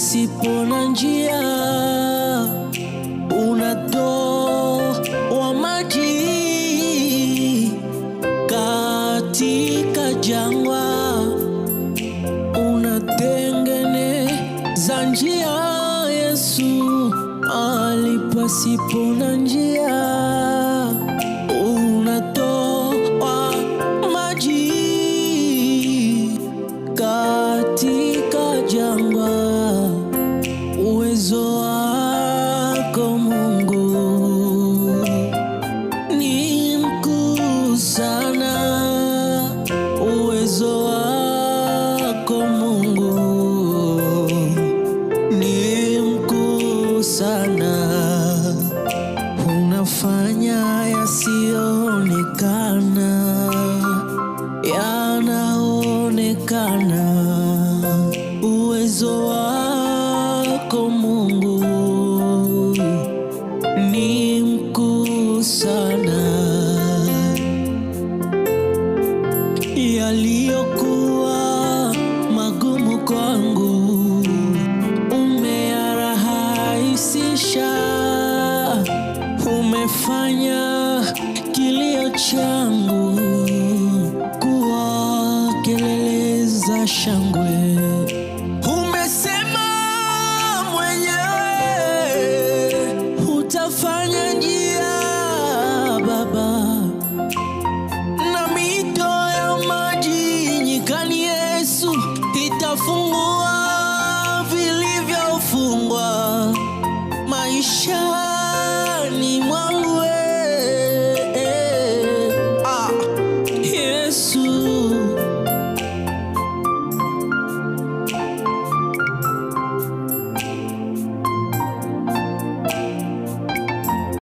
pasipo na njia, unatoa maji katika jangwa, unatengeneza njia Yesu, ali pasipo na njia, unatoa maji katika jangwa. Uwezo wako Mungu ni mkuu sana, uwezo wako Mungu ni mkuu sana, unafanya yasiyoonekana yanaonekana. Uwezo wako Mungu ni mkuu sana. Yaliyokuwa magumu kwangu umeyarahisisha, umefanya kilio changu